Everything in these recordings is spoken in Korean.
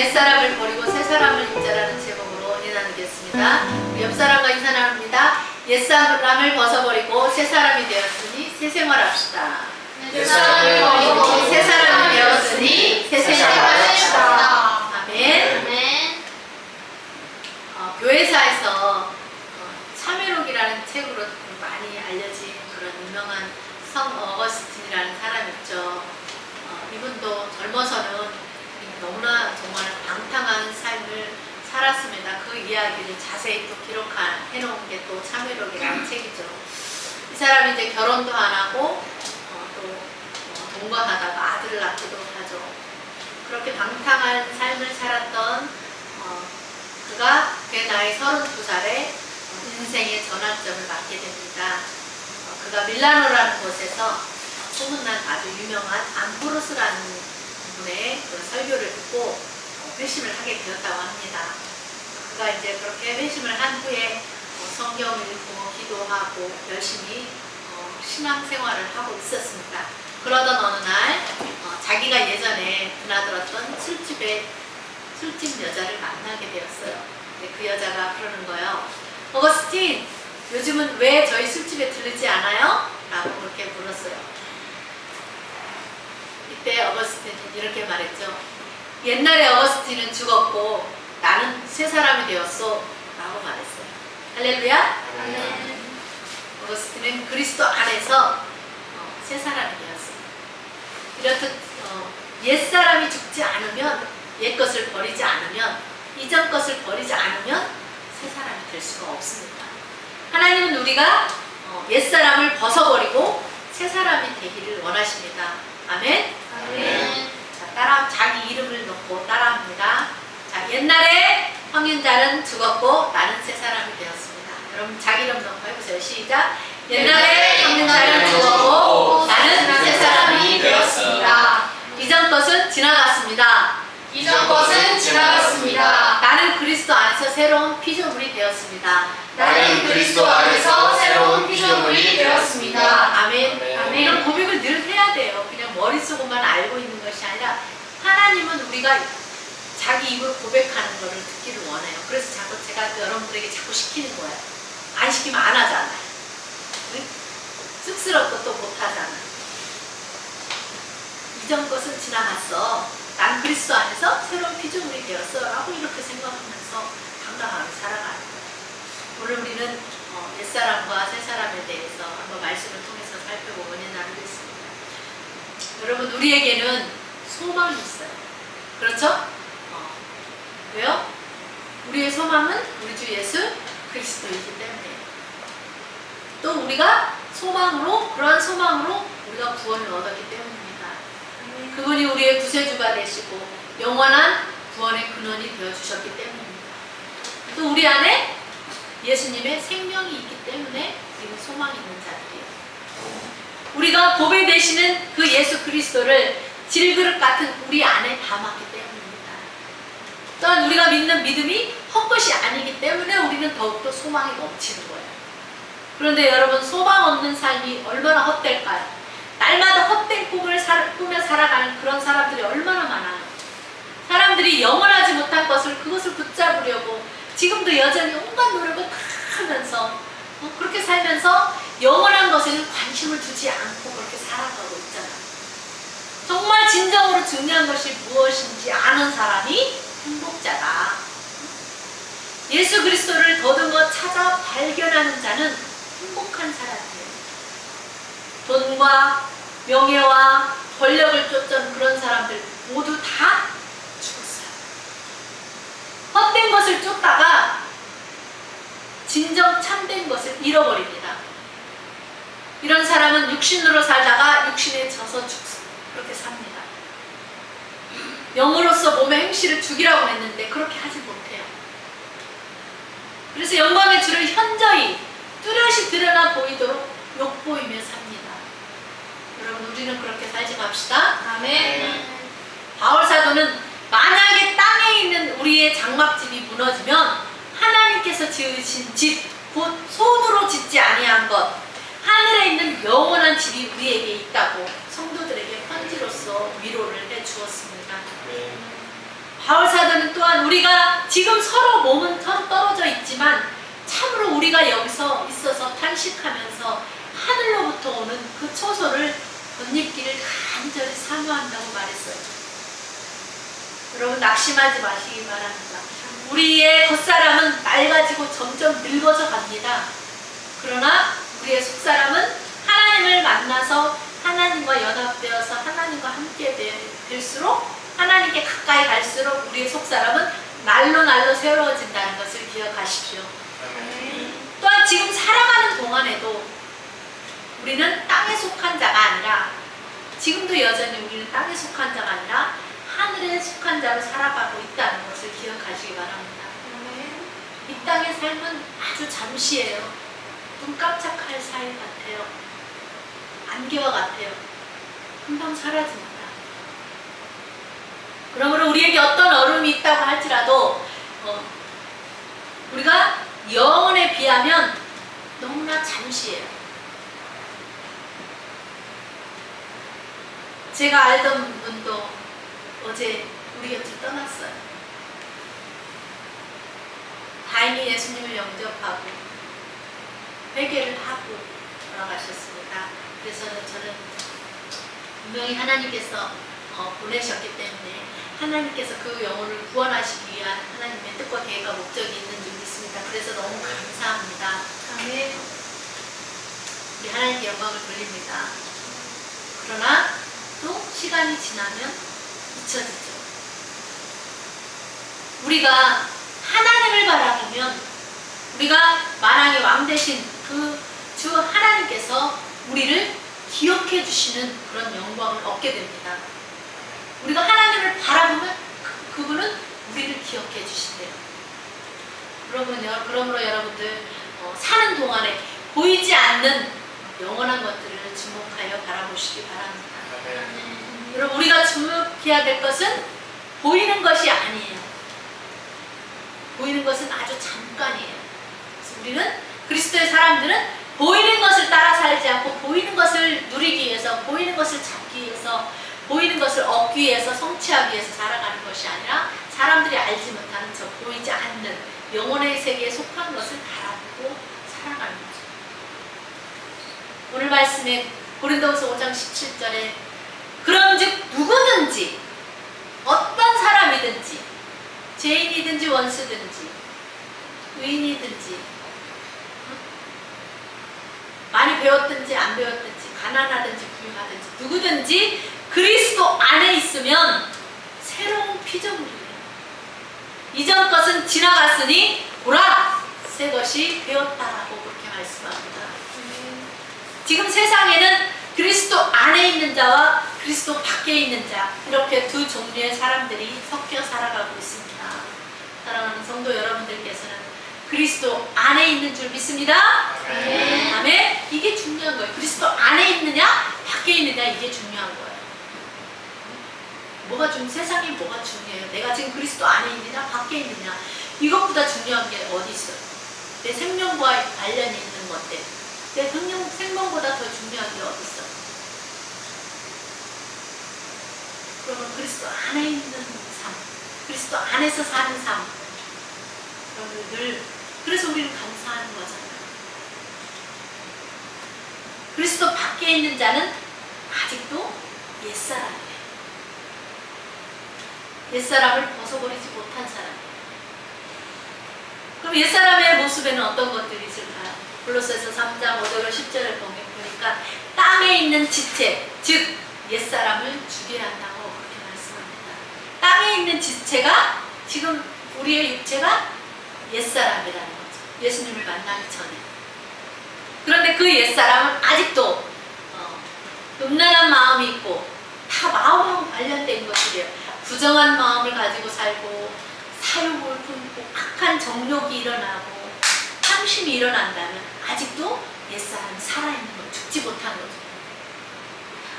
옛사람을 버리고 새사람을 입자라는 제목으로 은혜 나누겠습니다. 옆 사람과 인사 나눕니다. 옛사람을 벗어버리고 새사람이 되었으니 새생활합시다. 옛사람을 버리고 새사람이 되었으니 새생활합시다. 아멘. 교회사에서 참회록이라는 책으로 많이 알려진 그런 유명한 성 어거스틴이라는 사람이 있죠. 이분도 젊어서는 너무나 정말 방탕한 삶을 살았습니다. 그 이야기를 자세히 또 해놓은 게 또 참회록이라는 책이죠. 이 사람이 이제 결혼도 안 하고 또 동거하다가 아들을 낳기도 하죠. 그렇게 방탕한 삶을 살았던 그가 그의 나이 32살에 인생의 전환점을 맞게 됩니다. 그가 밀라노라는 곳에서 소문난 아주 유명한 암브로스라는 분의 설교를 듣고 회심을 하게 되었다고 합니다. 그가 이제 그렇게 회심을 한 후에 성경 읽고 기도하고 열심히 신앙생활을 하고 있었습니다. 그러던 어느 날 자기가 예전에 드나들었던 술집 여자를 만나게 되었어요. 근데 그 여자가 그러는 거예요. 어거스틴, 요즘은 왜 저희 술집에 들르지 않아요? 라고 그렇게 물었어요. 이때 어거스틴은 이렇게 말했죠. 옛날에 어거스틴은 죽었고 나는 새 사람이 되었어 라고 말했어요. 할렐루야. 어거스틴은 그리스도 안에서 새 사람이 되었어요. 이렇듯 옛사람이 죽지 않으면, 옛것을 버리지 않으면, 이전 것을 버리지 않으면 새 사람이 될 수가 없습니다. 하나님은 우리가 옛사람을 벗어버리고 새 사람이 되기를 원하십니다. 아멘. 자, 자기 이름을 넣고 따라합니다. 자, 옛날에 황윤자는 죽었고 나는 새 사람이 되었습니다. 여러분 자기 이름 넣고 해보세요. 시작. 옛날에 황윤자는 죽었고 나는 새 사람이 되었습니다. 이전 것은 지나갔습니다. 나는 그리스도 안에서 새로운 피조물이 되었습니다. 아멘. 이런 고백을 늘 해야 돼요. 그냥 머릿속으로만 알고 있는 것이 아니라 하나님은 우리가 자기 입으로 고백하는 것을 듣기를 원해요. 그래서 제가 여러분들에게 자꾸 시키는 거예요. 안 시키면 안 하잖아요. 쑥스럽고 또 못하잖아. 이전 것은 지나갔어. 난 그리스도 안에서 새로운 피조물이 되었어 라고 이렇게 생각하면서 당당하게 살아가는 거예요. 오늘 우리는 옛사람과 새사람에 대해서 한번 말씀을 통해서 살펴보고 은혜 나누겠습니다. 여러분 우리에게는 소망이 있어요. 그렇죠? 왜요? 우리의 소망은 우리 주 예수 그리스도이기 때문이에요. 또 우리가 그러한 소망으로 우리가 구원을 얻었기 때문입니다. 그분이 우리의 구세주가 되시고 영원한 구원의 근원이 되어주셨기 때문입니다. 또 우리 안에 예수님의 생명이 있기 때문에 우리는 소망이 있는 자들이에요. 우리가 보배 되시는 그 예수 그리스도를 질그릇 같은 우리 안에 담았기 때문입니다. 또한 우리가 믿는 믿음이 헛것이 아니기 때문에 우리는 더욱더 소망이 넘치는 거예요. 그런데 여러분 소망 없는 삶이 얼마나 헛될까요? 날마다 헛된 꿈을 꾸며 살아가는 그런 사람들이 얼마나 많아요. 사람들이 영원하지 못한 그것을 붙잡으려고 지금도 여전히 온갖 노력을 다 하면서 그렇게 살면서 영원한 것에는 관심을 두지 않고 그렇게 살아가고 있잖아요. 정말 진정으로 중요한 것이 무엇인지 아는 사람이 행복자다. 예수 그리스도를 더듬어 찾아 발견하는 자는 행복한 사람이에요. 돈과 명예와 권력을 쫓던 그런 사람들 모두 다 죽었어요. 헛된 것을 쫓다가 진정 참된 것을 잃어버립니다. 이런 사람은 육신으로 살다가 육신에 져서 그렇게 삽니다. 영으로서 몸의 행실을 죽이라고 했는데 그렇게 하지 못해요. 그래서 영광의 주를 현저히 뚜렷이 드러나 보이도록 욕보이며 삽니다. 여러분 우리는 그렇게 살지 맙시다. 아멘. 바울 사도는 만약에 땅에 있는 우리의 장막집이 무너지면 하나님께서 지으신 집, 곧 손으로 짓지 아니한 것, 하늘에 있는 영원한 집이 우리에게 있다고 성도들에게 편지로서 위로를 해주었습니다. 바울 사도는 또한 우리가 지금 서로 몸은 서로 떨어져 있지만 참으로 우리가 여기서 있어서 탄식하면서 하늘로부터 오는 그 초소를 덧입기를 간절히 사모한다고 말했어요. 여러분 낙심하지 마시기 바랍니다. 우리의 겉사람은 낡아지고 점점 늙어져 갑니다. 그러나 우리의 속사람은 하나님을 만나서 하나님과 연합되어서 하나님과 함께 될수록 하나님께 가까이 갈수록 우리의 속사람은 날로 날로 새로워진다는 것을 기억하십시오. 또한 지금 살아가는 동안에도 우리는 땅에 속한 자가 아니라 지금도 여전히 우리는 땅에 속한 자가 아니라 하늘에 속한 자로 살아가고 있다는 것을 기억하시기 바랍니다. 이 땅의 삶은 아주 잠시예요. 눈 깜짝할 사이 같아요. 안개와 같아요. 금방 사라집니다. 그러므로 우리에게 어떤 어려움이 있다고 할지라도 우리가 영혼에 비하면 너무나 잠시예요. 제가 알던 분도 어제 우리 곁을 떠났어요. 다행히 예수님을 영접하고 회개를 하고 돌아가셨습니다. 그래서 저는 분명히 하나님께서 보내셨기 때문에 하나님께서 그 영혼을 구원하시기 위한 하나님의 뜻과 계획과 목적이 있는 줄 믿습니다. 그래서 너무 감사합니다. 아멘. 우리 하나님께 영광을 돌립니다. 그러나 또 시간이 지나면 잊혀지죠. 우리가 하나님을 바라보면 우리가 만왕의 왕 되신 그 주 하나님께서 우리를 기억해 주시는 그런 영광을 얻게 됩니다. 우리가 하나님을 바라보면 그분은 우리를 기억해 주신대요. 그러므로 여러분들 사는 동안에 보이지 않는 영원한 것들을 주목하여 바라보시기 바랍니다. 여러분 우리가 주목해야 될 것은 보이는 것이 아니에요. 보이는 것은 아주 잠깐이에요. 그래서 우리는 그리스도의 사람들은 보이는 것을 따라 살지 않고 보이는 것을 누리기 위해서 보이는 것을 잡기 위해서 보이는 것을 얻기 위해서 성취하기 위해서 살아가는 것이 아니라 사람들이 알지 못하는 저 보이지 않는 영혼의 세계에 속한 것을 바라보고 살아가는 거죠. 오늘 말씀에 고린도후서 5장 17절에 그런즉 누구든지 어떤 사람이든지 죄인이든지 원수든지 의인이든지 많이 배웠든지 안 배웠든지 가난하든지 부유하든지 누구든지 그리스도 안에 있으면 새로운 피조물이에요. 이전 것은 지나갔으니 보라 새 것이 되었다라고 그렇게 말씀합니다. 지금 세상에는 그리스도 안에 있는 자와 그리스도 밖에 있는 자 이렇게 두 종류의 사람들이 섞여 살아가고 있습니다. 사랑하는 성도 여러분들께서는 그리스도 안에 있는 줄 믿습니다. 아멘. 아멘. 이게 중요한 거예요. 그리스도 안에 있느냐 밖에 있느냐 이게 중요한 거예요. 세상에 뭐가 중요해요? 내가 지금 그리스도 안에 있느냐 밖에 있느냐 이것보다 중요한 게 어디 있어요? 내 생명과 관련이 있는 건데 내 생명보다 더 중요한 게 어디 있어요? 그러면 그리스도 안에 있는 삶, 그리스도 안에서 사는 삶 늘 그래서 우리는 감사하는 거잖아요. 그리스도 밖에 있는 자는 아직도 옛사람이에요. 옛사람을 벗어버리지 못한 사람이에요. 그럼 옛사람의 모습에는 어떤 것들이 있을까요? 골로새서 3장 5절 10절을 보니까 땅에 있는 지체, 즉 옛사람을 죽여야 한다고 그렇게 말씀합니다. 땅에 있는 지체가 지금 우리의 육체가 옛사람이라는 거죠. 예수님을 만나기 전에. 그런데 그 옛사람은 아직도 음란한 마음이 있고 다 마음하고 관련된 것들이에요. 부정한 마음을 가지고 살고 사욕을 품고 악한 정욕이 일어나고 탐심이 일어난다면 아직도 옛사람이 살아있는 거예요. 죽지 못한 거죠.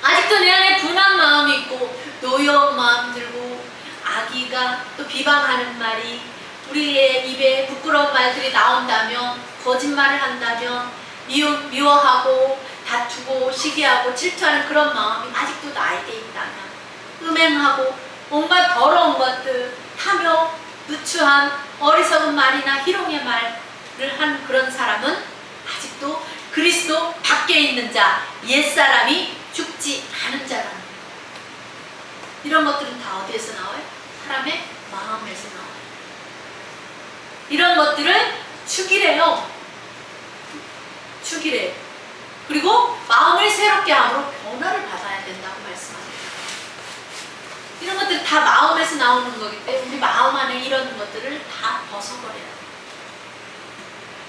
아직도 내 안에 분한 마음이 있고 노여운 마음 들고 악의가 또 비방하는 말이 우리의 입에 부끄러운 말들이 나온다면 거짓말을 한다면 미워하고 다투고 시기하고 질투하는 그런 마음이 아직도 나에게 있다면 음행하고 온갖 더러운 것들 타며 누추한 어리석은 말이나 희롱의 말을 한 그런 사람은 아직도 그리스도 밖에 있는 자, 옛사람이 죽지 않은 자라는 거예요. 이런 것들은 다 어디에서 나와요? 사람의 마음에서 나와요. 이런 것들을 죽이래요. 죽이래요. 그리고 마음을 새롭게 함으로 변화를 받아야 된다고 말씀합니다. 이런 것들 다 마음에서 나오는 거기 때문에 우리 마음 안에 이런 것들을 다 벗어버려야 돼요.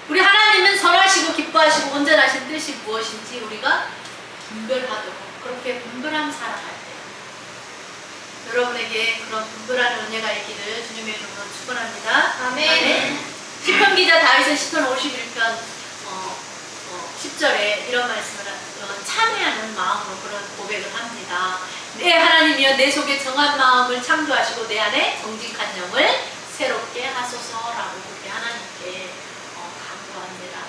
우리 하나님은 선하시고 기뻐하시고 온전하신 뜻이 무엇인지 우리가 분별하도록 그렇게 분별하며 살아가야 돼요. 여러분에게 그런 분별하는 은혜가 있기를 주님의 이름으로 축원합니다. 아멘. 시편 기자 다윗은 시편 51편 10절에 이런 말씀을 참회하는 마음으로 그런 고백을 합니다. 내 하나님이여 내 속에 정한 마음을 창조하시고 내 안에 정직한 영을 새롭게 하소서라고 그렇게 하나님께 간구합니다.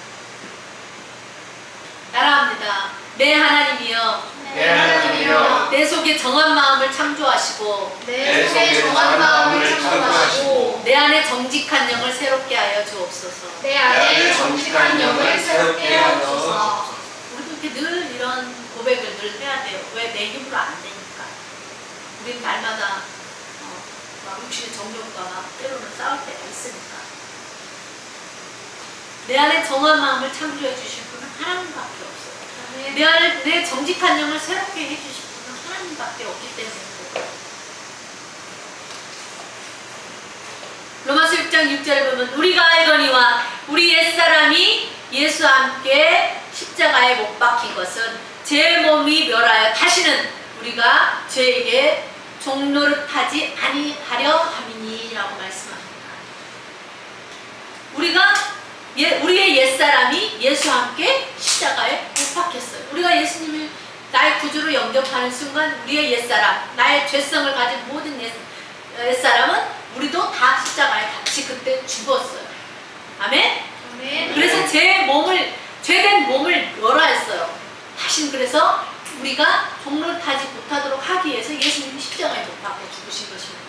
따라합니다. 내 하나님이여 내 하나님이여 내 속에 정한 마음을 창조하시고 내 속에 정한 마음을 창조하시고 내 안에 정직한 영을 새롭게 하여 주옵소서. 내 안에 정직한 영을 새롭게 하소서. 우리도 이렇게 늘 이런 고백을 늘 해야 돼요. 왜? 내 힘으로 안 되니까. 우린 날마다 막 육신의 정욕과 때로는 싸울 때가 있으니까. 내 안에 정한 마음을 창조해 주실 분은 하나님밖에 없어요. 내 안에 내 정직한 영을 새롭게 해 주실 분은 하나님밖에 없기 때문에 그래요. 로마서 6장 6절에 보면 우리가 알거니와 우리 옛사람이 예수와 함께 십자가에 못 박힌 것은 제 몸이 멸하여 다시는 우리가 죄에게 종노릇하지 아니하려 함이니라고 말씀합니다. 우리의 옛사람이 예수와 함께 십자가에 못 박혔어요. 우리가 예수님을 나의 구주로 영접하는 순간 우리의 옛사람, 나의 죄성을 가진 모든 옛사람은 우리도 다 십자가에 같이 그때 죽었어요. 아멘? 아멘. 그래서 죄된 몸을 멸하였어요. 다신 그래서 우리가 종노릇하지 못하도록 하기 위해서 예수님이 십자가에 못 박혀 죽으신 것입니다.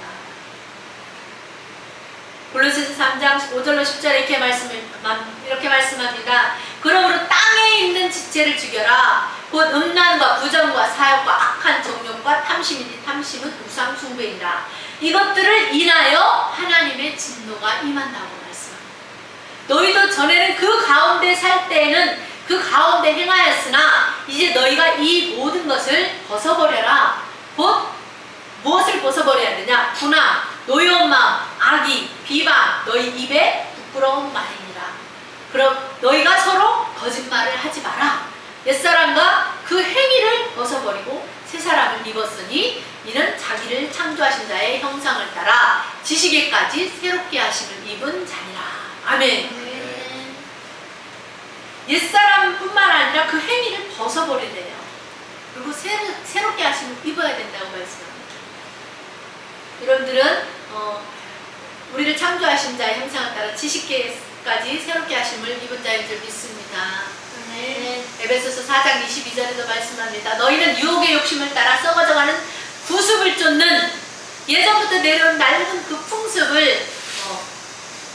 골로새서 3장 5절로 10절에 이렇게 말씀합니다. 그러므로 땅에 있는 지체를 죽여라. 곧 음란과 부정과 사욕과 악한 정욕과 탐심이니 탐심은 우상 숭배이라. 이것들을 인하여 하나님의 진노가 임한다고 말씀합니다. 너희도 전에는 그 가운데 살 때에는 그 가운데 행하였으나 이제 너희가 이 모든 것을 벗어버려라. 곧 무엇을 벗어버려야 되냐? 분함, 노여운 마음, 악의, 비방, 너희 입에 부끄러운 말이니라. 그럼 너희가 서로 거짓말을 하지 마라. 옛사람과 그 행위를 벗어버리고 새 사람을 입었으니 이는 자기를 창조하신 자의 형상을 따라 지식에까지 새롭게 하심을 입은 자니라. 아멘. 옛사람뿐만 아니라 그 행위를 벗어버려야 돼요. 그리고 새롭게 하심을 입어야 된다고 말씀합니다. 여러분들은 우리를 창조하신 자의 형상을 따라 지식계까지 새롭게 하심을 입은 자인 줄 믿습니다. 에베소서 4장 22절에도 말씀합니다. 너희는 유혹의 욕심을 따라 썩어져가는 구습을 쫓는 예전부터 내려온 낡은 그 풍습을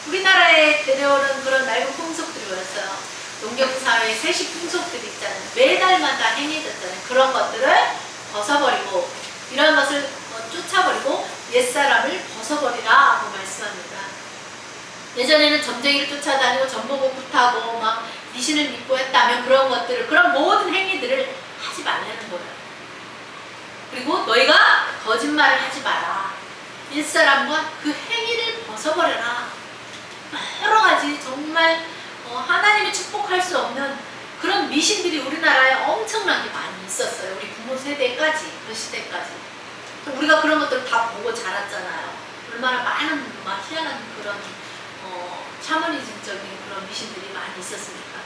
우리나라에 내려오는 그런 낡은 풍속들이 뭐였어요? 농경사회의 세시 풍속들이 있잖아요. 매달마다 행해졌잖아요. 그런 것들을 벗어버리고 이런 것을 쫓아버리고 옛사람을 벗어버리라 하고 말씀합니다. 예전에는 점쟁이를 쫓아다니고 전보고 굿하고 막 미신을 믿고 했다면 그런 것들을 그런 모든 행위들을 하지 말라는 거예요. 그리고 너희가 거짓말을 하지 마라. 옛사람과 그 행위를 벗어버려라. 여러 가지 정말 하나님이 축복할 수 없는 그런 미신들이 우리나라에 엄청나게 많이 있었어요. 우리 부모 세대까지, 그 시대까지. 우리가 그런 것들을 다 보고 자랐잖아요. 얼마나 많은 막 희한한 그런 샤머니즘적인 그런 미신들이 많이 있었습니까?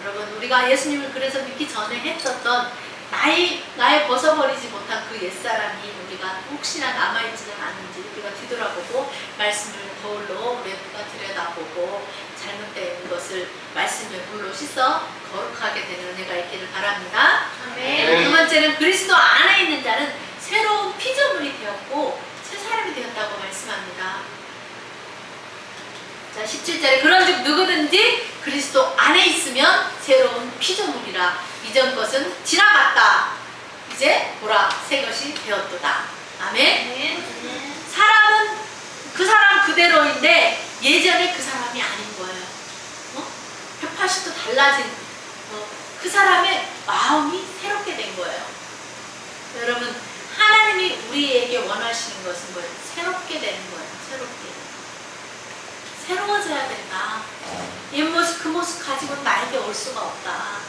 여러분, 우리가 예수님을 그래서 믿기 전에 했었던 나의 벗어버리지 못한 그 옛사람이 우리가 혹시나 남아있지는 않은지 우리가 뒤돌아보고 말씀을 거울로 우리가 들여다보고 잘못된 것을 말씀의 물로 씻어 거룩하게 되는 은혜가 있기를 바랍니다. 아멘. 두 번째는 그리스도 안에 있는 자는 새로운 피조물이 되었고 새 사람이 사람이 되었다고 말씀합니다. 자, 17절에 그런즉 누구든지 그리스도 안에 있으면 새로운 피조물이라. 이전 것은 지나갔다. 이제 보라 새 것이 되었도다. 아멘. 사람은 그 사람 그대로인데 예전에 그 사람이 아닌 거예요. 180도 달라진 그 사람의 마음이 새롭게 된 거예요. 여러분, 하나님이 우리에게 원하시는 것은 뭐예요? 새롭게 되는 거예요. 새로워져야 된다. 옛모습 그 모습 가지고는 나에게 올 수가 없다.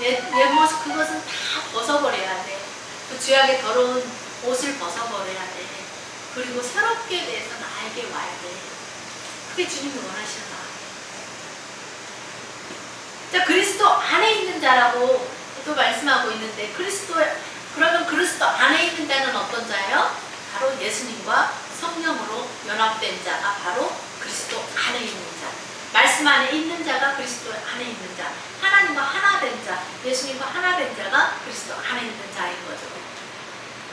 옛모습 그것은 다 벗어버려야 돼. 그 죄악의 더러운 옷을 벗어버려야 돼. 그리고 새롭게 돼서 나에게 와야 돼. 그게 주님이 원하시는 마음이에요. 자, 그리스도 안에 있는 자라고 또 말씀하고 있는데, 그러면 그리스도 안에 있는 자는 어떤 자예요? 바로 예수님과 성령으로 연합된 자가 바로 그리스도 안에 있는 자. 말씀 안에 있는 자가 그리스도 안에 있는 자. 하나님과 하나 된 자, 예수님과 하나 된 자가 그리스도 안에 있는 자인 거죠.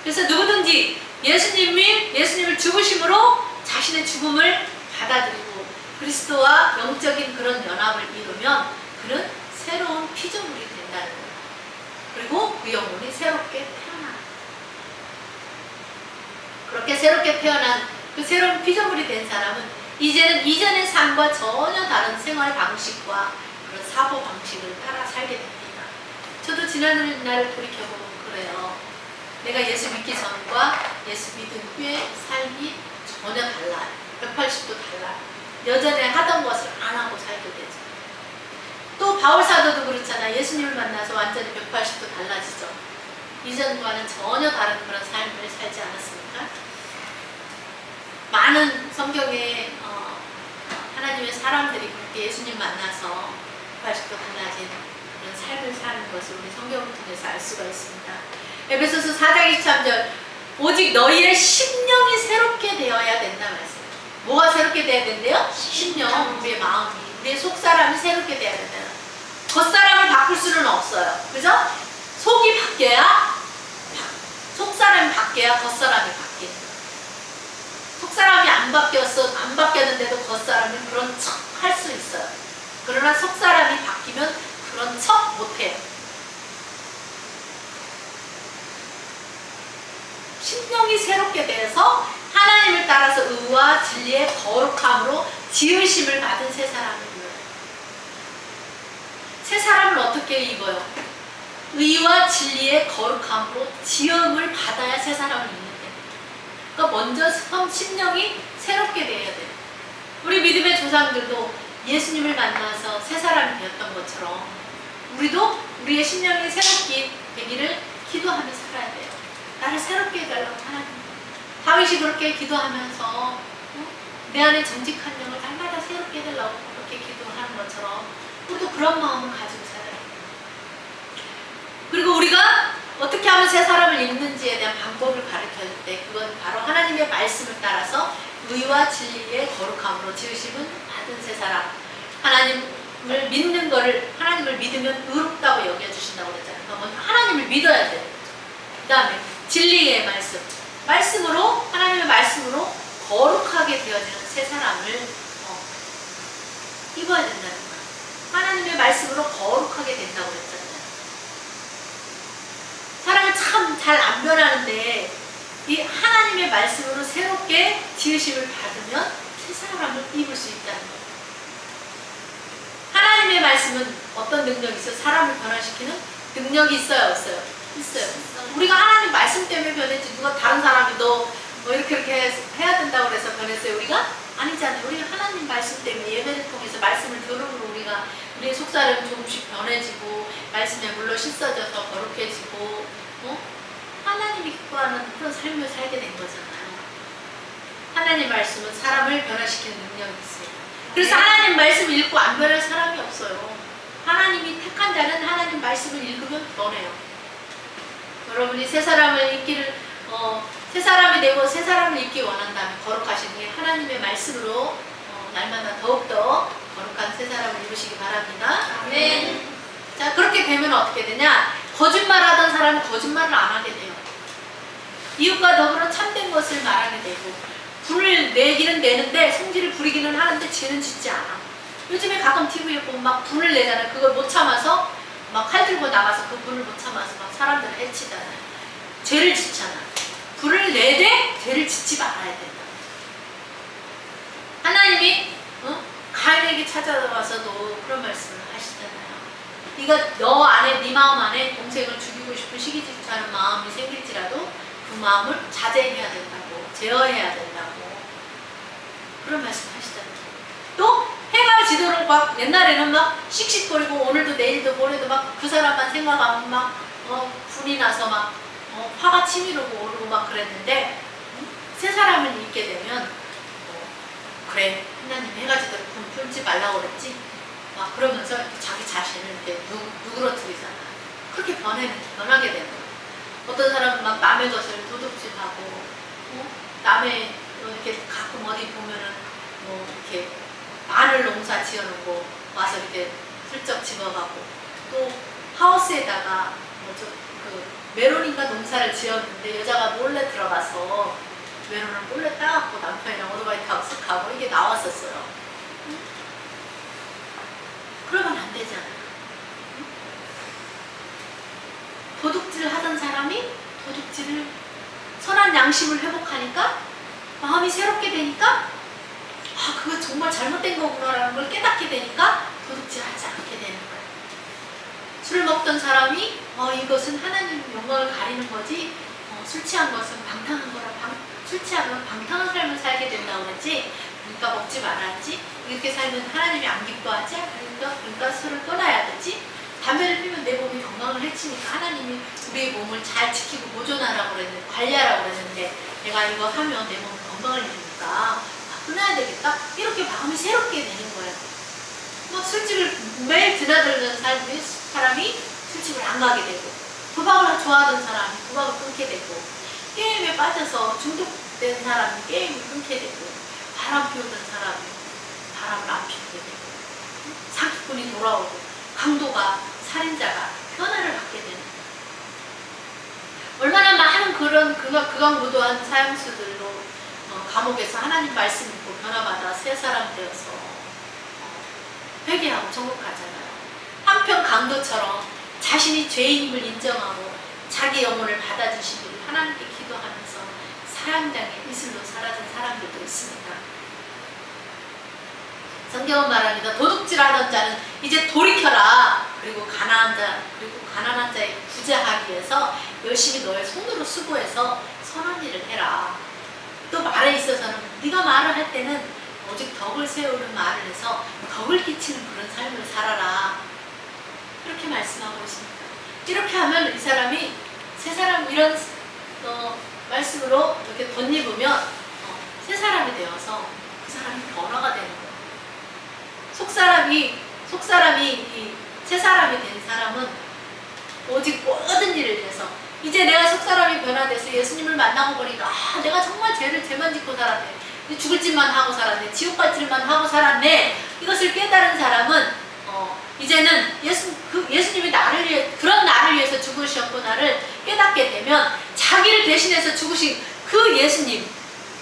그래서 누구든지 예수님을 죽으심으로 자신의 죽음을 받아들이고 그리스도와 영적인 그런 연합을 이루면 그는 새로운 피조물이 된다는 거예요. 그리고 그 영혼이 새롭게 태어나. 그렇게 새롭게 태어난 그 새로운 피조물이 된 사람은 이제는 이전의 삶과 전혀 다른 생활 방식과 그런 사고 방식을 따라 살게 됩니다. 저도 지난날을 돌이켜보면 그래요. 내가 예수 믿기 전과 예수 믿은 후의 삶이 전혀 달라요. 180도 달라요. 여전히 하던 것을 안 하고 살게 되죠. 또 바울사도도 그렇잖아요. 예수님을 만나서 완전히 180도 달라지죠. 이전과는 전혀 다른 그런 삶을 살지 않았습니까? 많은 성경에 하나님의 사람들이 그렇게 예수님 만나서 180도 달라진 그런 삶을 사는 것을 우리 성경을 통해서 알 수가 있습니다. 에베소서 4장 23절 오직 너희의 심령이 새롭게 되어야 된다 말씀이에요. 뭐가 새롭게 되어야 된대요? 심령, 우리의 마음이, 우리의 속사람이 새롭게 되어야 된다. 겉사람을 바꿀 수는 없어요. 그죠? 속이 바뀌어야, 속사람이 바뀌어야 겉사람이 바뀌는 거예요. 속사람이 안 바뀌었는데도 겉사람이 그런 척 할 수 있어요. 그러나 속사람이 바뀌면 그런 척 못해요. 심령이 새롭게 되어서 하나님을 따라서 의와 진리의 거룩함으로 지으심을 받은 새 사람을 입어요. 새 사람을 어떻게 입어요? 의와 진리의 거룩함으로 지음을 받아야 새 사람을 입는 거예요. 그러니까 먼저 심령이 새롭게 되어야 돼요. 우리 믿음의 조상들도 예수님을 만나서 새 사람이 되었던 것처럼 우리도 우리의 심령이 새롭게 되기를 기도하며 살아야 돼요. 나를 새롭게 해달라고 하나님. 다윗이 그렇게 기도하면서 내 안에 정직한 영을 날마다 새롭게 해달라고 그렇게 기도하는 것처럼 우리도 그런 마음을 가지고 살아야 돼요. 그리고 우리가 어떻게 하면 새 사람을 입는지에 대한 방법을 가르쳐줄 때 그건 바로 하나님의 말씀을 따라서 의와 진리의 거룩함으로 지으심은 받은 새 사람. 하나님을 믿는 거를 하나님을 믿으면 의롭다고 여겨주신다고 그랬잖아요. 그러면 하나님을 믿어야 돼요. 그 다음에 진리의 말씀으로 하나님의 말씀으로 거룩하게 되어지는 새 사람을 입어야 된다는 거예요. 하나님의 말씀으로 거룩하게 된다고 그랬잖아요. 사람은 참 잘 안 변하는데 이 하나님의 말씀으로 새롭게 지으심을 받으면 새 사람을 입을 수 있다는 거예요. 하나님의 말씀은 어떤 능력이 있어요? 사람을 변화시키는 능력이 있어요? 없어요? 있어요. 우리가 하나님 말씀 때문에 변했지 누가 다른 사람이 너 이렇게 해야 된다고 그래서 변했어요? 우리가? 아니잖아요. 우리가 하나님 말씀 때문에 예배를 통해서 말씀을 들음으로 우리가 우리의 속사람이 조금씩 변해지고 말씀에 물로 씻어져서 거룩해지고 하나님이 기뻐하는 그런 삶을 살게 된 거잖아요. 하나님 말씀은 사람을 변화시키는 능력이 있습니다. 그래서 하나님 말씀을 읽고 안 변할 사람이 없어요. 하나님이 택한 자는 하나님 말씀을 읽으면 변해요. 여러분이 새 사람을 새 사람이 되고 새 사람을 입기 원한다면 거룩하신 게 하나님의 말씀으로 날마다 더욱더 거룩한 새 사람을 입으시기 바랍니다. 아멘. 자, 그렇게 되면 어떻게 되냐? 거짓말하던 사람은 거짓말을 안 하게 돼요. 이웃과 더불어 참된 것을 말하게 되고 불을 내기는 내는데 성질을 부리기는 하는데 죄는 짓지 않아. 요즘에 가끔 TV에 보면 막 분을 내잖아요. 그걸 못 참아서 막 칼 들고 나가서 그 분을 못 참아서 막 사람들을 해치잖아요. 죄를 짓잖아. 불을 내되 죄를 짓지 말아야 된다. 하나님이 가인에게 찾아와서도 그런 말씀을 하시잖아요. 네가 너 안에 네 마음 안에 동생을 죽이고 싶은 시기질투하는 마음이 생길지라도 그 마음을 자제해야 된다고, 제어해야 된다고 그런 말씀 하시잖아요. 또 해가 지도록 막 옛날에는 막 씩씩거리고 오늘도 내일도 모레도 막 그 사람만 생각하면 막 분이 나서 막 화가 치밀고 오르고 막 그랬는데 새 사람을 잊게 되면 그래 하나님 해가 지도록 분 풀지 말라고 그랬지 막 그러면서 이렇게 자기 자신을 이렇게 누그러뜨리잖아. 그렇게 변하게 되는 거야. 어떤 사람은 막 남의 것을 도둑질하고 남의 이렇게 가끔 어디 보면은 뭐 이렇게 마늘 농사 지어놓고 와서 이렇게 슬쩍 집어가고 또 하우스에다가 그 메론인가 농사를 지었는데 여자가 몰래 들어가서 메론을 몰래 따갖고 남편이랑 오토바이 타고 쓱 가고 이게 나왔었어요. 그러면 안 되잖아. 도둑질 하던 사람이 도둑질을 선한 양심을 회복하니까 마음이 새롭게 되니까 그거 정말 잘못된 거구나라는 걸 깨닫게 되니까 도둑질 하지 않게 되는 거예요. 술을 먹던 사람이 이것은 하나님 영광을 가리는 거지 술 취한 것은 방탕한 거라 술 취하면 방탕한 삶을 살게 된다고 그랬지 그러니까 먹지 말았지 이렇게 살면 하나님이 안 기뻐하지 그러니까 술을 끊어야 되지 담배를 피우면 내 몸이 건강을 해치니까 하나님이 우리의 몸을 잘 지키고 보존하라고 그랬는데 관리하라고 그랬는데 내가 이거 하면 내 몸이 건강을 해주니까 끊어야 되겠다 이렇게 마음이 새롭게 되는 거예요. 막 술집을 매일 드나들던 사람이 술집을 안 가게 되고 도박을 좋아하던 사람이 도박을 끊게 되고 게임에 빠져서 중독된 사람이 게임을 끊게 되고 바람 피우던 사람이 바람을 안 피우게 되고 사기꾼이 돌아오고 강도가 살인자가 변화를 받게 되는 얼마나 많은 그런 극악무도한 사형수들로 감옥에서 하나님 말씀 듣고 변화받아 새 사람 되어서 회개하고 천국 가잖아요. 한편 강도처럼 자신이 죄인임을 인정하고 자기 영혼을 받아주시기를 하나님께 기도하면서 사형장에 이슬로 사라진 사람들도 있습니다. 성경은 말합니다. 도둑질하던 자는 이제 돌이켜라. 그리고 가난한 자의 구제하기 위해서 열심히 너의 손으로 수고해서 선한 일을 해라. 또 말에 있어서는 네가 말을 할 때는 오직 덕을 세우는 말을 해서 덕을 끼치는 그런 삶을 살아라. 이렇게 말씀하고 있습니다. 이렇게 하면 이 사람이 새 사람 이런 말씀으로 이렇게 덧입으면 새 사람이 되어서 그 사람이 변화가 되는 거예요. 속사람이 이 새 사람이 된 사람은 오직 모든 일을 위해서 이제 내가 속사람이 변화돼서 예수님을 만나고 보니까 내가 정말 죄만 짓고 살았네. 죽을 짓만 하고 살았네. 지옥 갈 짓만 하고 살았네. 이것을 깨달은 사람은 이제는 예수님이 그런 나를 위해서 죽으셨구나를 깨닫게 되면 자기를 대신해서 죽으신 그 예수님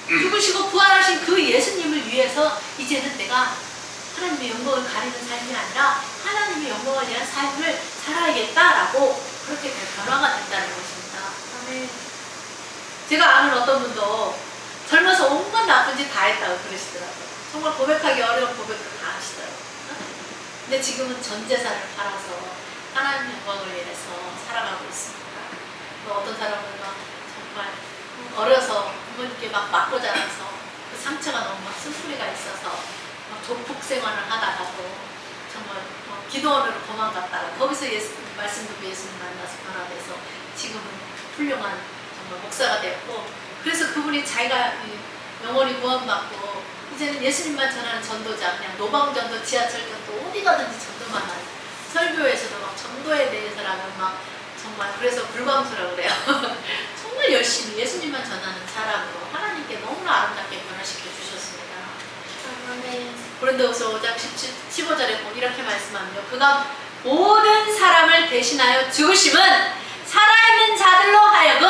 죽으시고 부활하신 그 예수님을 위해서 이제는 내가 하나님의 영광을 가리는 삶이 아니라 하나님의 영광을 위한 삶을 살아야겠다라고 그렇게 변화가 된다는 것입니다. 아멘. 제가 아는 어떤 분도 젊어서 온갖 나쁜 짓 다 했다고 그러시더라고요. 정말 고백하기 어려운 고백도 다 하시더라고요. 근데 지금은 전 재산을 팔아서 하나님 영광을 위해서 살아가고 있습니다. 또 어떤 사람은 막 정말 어려서 부모님께 막 맞고 자라서 그 상처가 너무 막 슬픔이가 있어서 막 조폭 생활을 하다가도 정말 기도원으로 도망갔다가 거기서 말씀 듣고 예수님 만나서 변화돼서 지금은 훌륭한 정말 목사가 됐고 그래서 그분이 자기가 영원히 구원받고 이제는 예수님만 전하는 전도자 그냥 노방전도 지하철전도 어디 가든지 전도만 하는 설교에서도 막 전도에 대해서라면 막 정말 그래서 불광수라고 그래요. 정말 열심히 예수님만 전하는 사람으로 하나님께 너무나 아름답게 변화시켜 주셨습니다. 고린도후서 5장 15절에 보면 이렇게 말씀합니다. 그가 모든 사람을 대신하여 죽으심은 살아있는 자들로 하여금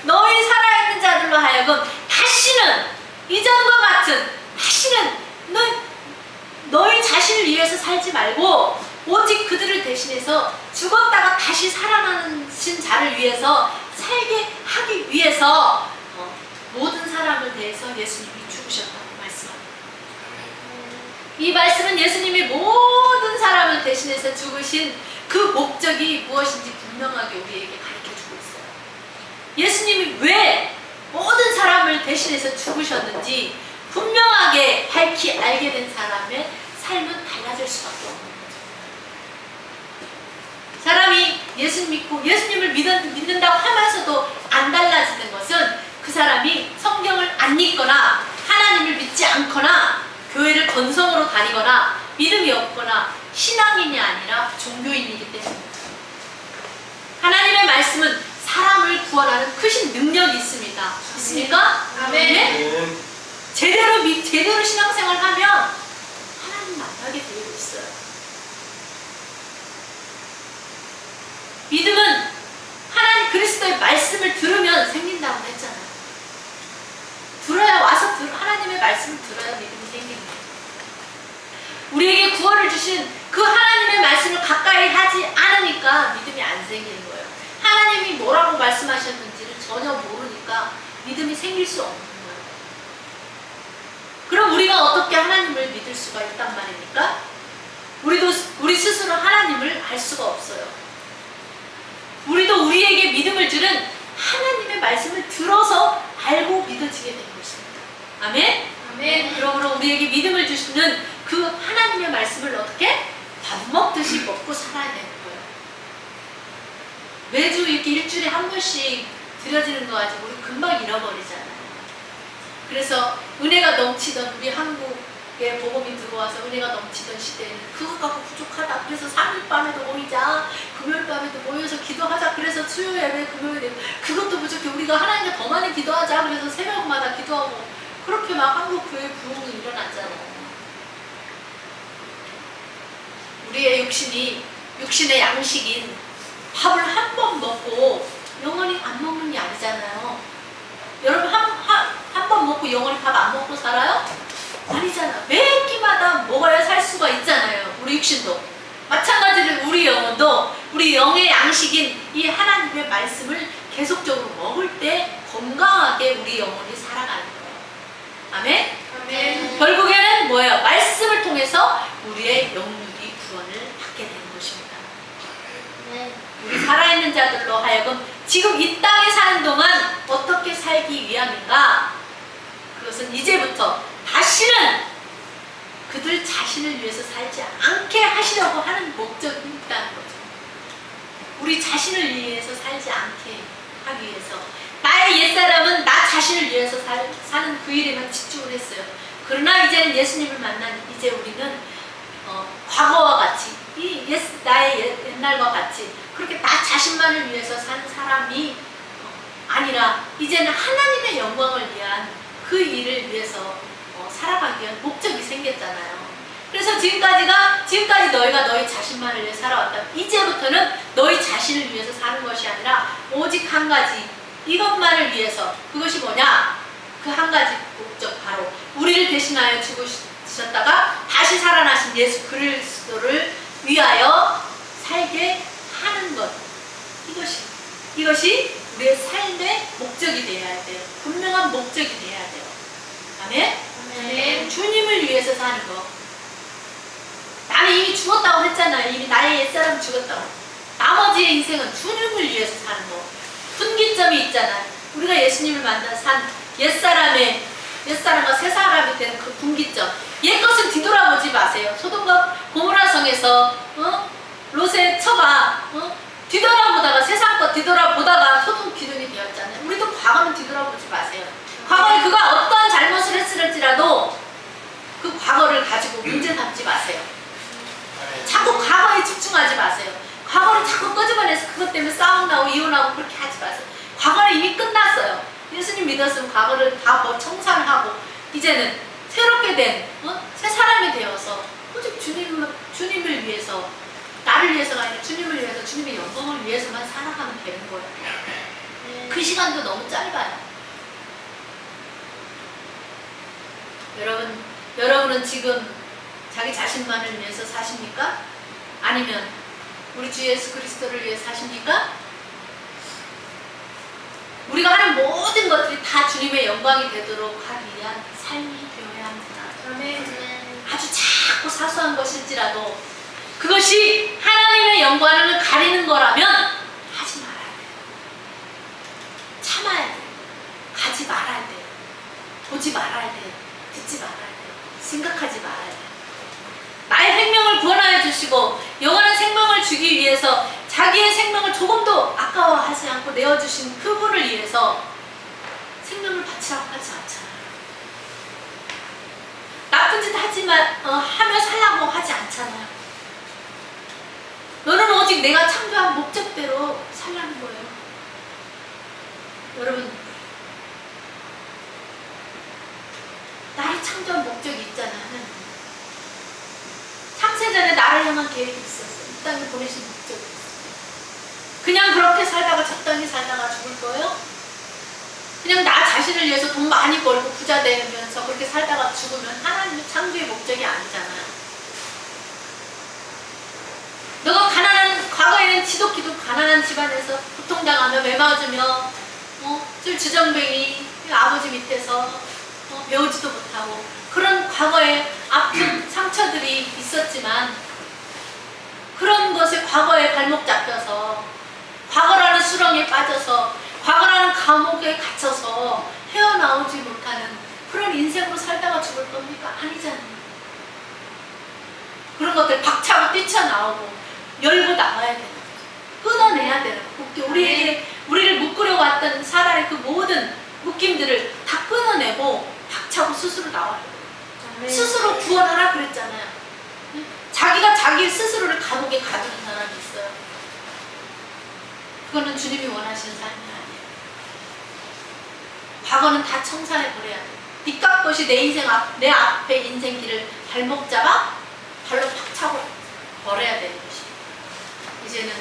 너희 살아있는 자들로 하여금 다시는 이전과 같은 다시는 너희 자신을 위해서 살지 말고 오직 그들을 대신해서 죽었다가 다시 살아나신 자를 위해서 살게 하기 위해서 모든 사람을 대해서 예수님이 죽으셨다고 말씀합니다. 이 말씀은 예수님이 모든 사람을 대신해서 죽으신 그 목적이 무엇인지 분명하게 우리에게 가르쳐주고 있어요. 예수님이 왜 모든 사람을 대신해서 죽으셨는지 분명하게 밝히 알게 된 사람의 삶은 달라질 수밖에 없는 거죠. 사람이 예수 믿고 예수님을 믿는다고 하면서도 안 달라지는 것은 그 사람이 성경을 안 읽거나 하나님을 믿지 않거나 교회를 건성으로 다니거나 믿음이 없거나 신앙인이 아니라 종교인이기 때문입니다. 하나님의 말씀은 사람을 구원하는 크신 능력이 있습니다. 있습니까? 아멘. 제대로 신앙생활 하면 하나님 만나게 되어 있어요. 믿음은 하나님 그리스도의 말씀을 들으면 생긴다고 했잖아요. 들어야 와서 하나님의 말씀을 들어야 믿음이 생깁니다. 우리에게 구원을 주신 그 하나님의 말씀을 가까이 하지 않으니까 믿음이 안 생기는 거예요. 하나님이 뭐라고 말씀하셨는지를 전혀 모르니까 믿음이 생길 수 없는 거예요. 그럼 우리가 어떻게 하나님을 믿을 수가 있단 말입니까? 우리 스스로 하나님을 알 수가 없어요. 우리도 우리에게 믿음을 주는 하나님의 말씀을 들어서 알고 믿어지게 된 것입니다. 아멘? 아멘. 그러므로 우리에게 믿음을 주시는 그 하나님의 말씀을 어떻게? 밥 먹듯이 먹고 살아야 되는 거예요. 매주 이렇게 일주일에 한 번씩 드려지는 거 가지고 우리 금방 잃어버리잖아요. 그래서 은혜가 넘치던 우리 한국에 복음이 들어와서 은혜가 넘치던 시대에는 그것 갖고 부족하다. 그래서 3일 밤에도 모이자. 금요일 밤에도 모여서 기도하자. 그래서 수요 예배 금요일에 그것도 부족해. 우리가 하나님과 더 많이 기도하자. 그래서 새벽마다 기도하고 그렇게 막 한국 교회 부흥이 일어났잖아요. 우리의 육신의 양식인 밥을 한 번 먹고 영원히 안 먹는 게 아니잖아요. 여러분 한 번 먹고 영원히 밥 안 먹고 살아요? 아니잖아. 매 끼마다 먹어야 살 수가 있잖아요. 우리 육신도. 마찬가지로 우리 영혼도 우리 영의 양식인 이 하나님의 말씀을 계속적으로 먹을 때 건강하게 우리 영혼이 살아가는 거예요. 아멘? 아멘. 결국에는 뭐예요? 말씀을 통해서 우리의 영육이 구원을 받게 되는 것입니다. 우리 살아있는 자들로 하여금 지금 이 땅에 사는 동안 어떻게 살기 위함인가? 그것은 이제부터 다시는 그들 자신을 위해서 살지 않게 하시려고 하는 목적이 있다는 거죠. 우리 자신을 위해서 살지 않게 하기 위해서 나의 옛사람은 나 자신을 위해서 사는 그 일에만 집중을 했어요. 그러나 이제는 예수님을 만난 이제 우리는 과거와 같이 나의 옛날과 같이 그렇게 나 자신만을 위해서 사는 사람이 아니라 이제는 하나님의 영광을 위한 그 일을 위해서 살아가기 위한 목적이 생겼잖아요. 그래서 지금까지 너희가 너희 자신만을 위해 살아왔다. 이제부터는 너희 자신을 위해서 사는 것이 아니라 오직 한 가지 이것만을 위해서. 그것이 뭐냐? 그 한 가지 목적, 바로 우리를 대신하여 죽으셨다가 다시 살아나신 예수 그리스도를 위하여 살게 하는 것. 이것이 우리의 삶의 목적이 되어야 돼요. 분명한 목적이 되어야 돼요. 아멘? 아멘. 주님을 위해서 사는 거. 나는 이미 죽었다고 했잖아요. 이미 나의 옛사람 죽었다고. 나머지의 인생은 주님을 위해서 사는 거. 분기점이 있잖아요. 우리가 예수님을 만나 산 옛사람과 새사람이 되는 그 분기점. 옛것은 뒤돌아보지 마세요. 소돔과 고모라 성에서 롯의 처가 뒤돌아보다가 세상 것 뒤돌아보다가 소돔 기둥이 되었잖아요. 우리도 과거는 뒤돌아보지 마세요. 과거에 그가 어떠한 잘못을 했을지라도 그 과거를 가지고 문제 삼지 마세요. 자꾸 과거에 집중하지 마세요. 과거를 자꾸 끄집어내서 그것 때문에 싸움 나고 이혼하고 그렇게 하지 마세요. 과거는 이미 끝났어요. 예수님 믿었으면 과거를 다 청산을 하고 이제는 새롭게 된 새 사람이 되어서 오직 주님을 위해서, 나를 위해서가 아니라 주님을 위해서, 주님의 영광을 위해서만 살아가면 되는 거예요. 그 시간도 너무 짧아요. 여러분은 지금 자기 자신만을 위해서 사십니까? 아니면 우리 주 예수 그리스도를 위해 사십니까? 우리가 하는 모든 것들이 다 주님의 영광이 되도록 하기 위한 삶이 되어야 합니다. 아멘. 아주 작고 사소한 것일지라도 그것이 하나님의 영광을 가리는 거라면 하지 말아야 돼요. 참아야 돼요. 가지 말아야 돼요. 보지 말아야 돼요. 듣지 말아야 돼요. 생각하지 말아야 돼요. 나의 생명을 구원하여 주시고 영원한 생명을 주기 위해서 자기의 생명을 조금도 아까워하지 않고 내어주신 그분을 위해서 생명을 바치라고 하지 않잖아요. 나쁜 짓 하며 살라고 하지 않잖아요. 너는 오직 내가 창조한 목적대로 살라는 거예요. 여러분, 나를 창조한 목적이 있잖아요. 하나님. 창세전에 나를 향한 계획이 있었어요. 이 땅에 보내신 목적이 있어요. 그냥 그렇게 살다가 적당히 살다가 죽을 거예요? 그냥 나 자신을 위해서 돈 많이 벌고 부자 되면서 그렇게 살다가 죽으면 하나님의 창조의 목적이 아니잖아요. 너가 과거에는 지독히도 가난한 집안에서 고통당하며 매맞으며 술 주정뱅이 아버지 밑에서 배우지도 못하고 그런 과거의 아픈 상처들이 있었지만 그런 것에 과거에 발목 잡혀서 과거라는 수렁에 빠져서 과거라는 감옥에 갇혀서 헤어나오지 못하는 그런 인생으로 살다가 죽을 겁니까? 아니잖아요. 그런 것들 박차고 뛰쳐나오고 열고 나와야 되는 거죠. 끊어내야 되는 거죠. 우리를 묶으려고 왔던 사단의 그 모든 묶임들을 다 끊어내고 박차고 스스로 나와야 돼요. 스스로 구원하라 그랬잖아요. 자기가 자기 스스로를 감옥에 가두는 사람이 있어요. 그거는 주님이 원하시는 삶이 아니에요. 과거는 다 청산해 버려야 돼요. 니값 것이 내 앞에 인생길을 발목 잡아 발로 팍 차고 버려야 되는 것입니다. 이제는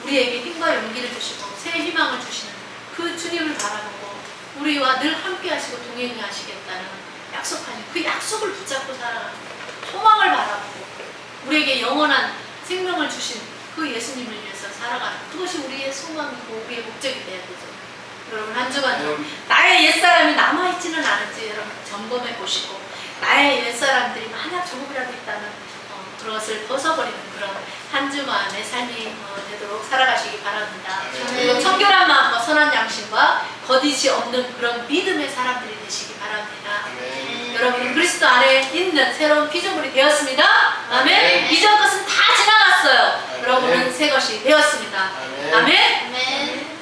우리에게 힘과 용기를 주시고 새 희망을 주시는 그 주님을 바라보고 우리와 늘 함께 하시고 동행하시겠다는 약속하니 그 약속을 붙잡고 살아가는 소망을 바라보고 우리에게 영원한 생명을 주신 그 예수님을 위해서 살아가는 그것이 우리의 소망이고 우리의 목적이 돼야 되죠. 여러분 한 주간도 나의 옛사람이 남아있지는 않은지 여러분 점검해 보시고 나의 옛사람들이 만약 조금이라도 있다면 그것을 벗어버리는 그런 한 주간의 삶이 되도록 살아가시기 바랍니다. 그리고 청결한 마음과 선한 양심과 거짓이 없는 그런 믿음의 사람들이 되시기 바랍니다. 여러분은 그리스도 안에 있는 새로운 피조물이 되었습니다. 아멘. 이전 것은 다 지나갔어요. 여러분은 새 것이 되었습니다. 아멘.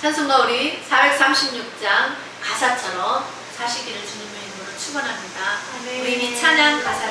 찬송가 우리 436장 가사처럼 사시기를 주님의 이름으로 축원합니다. 우리 이 찬양 가사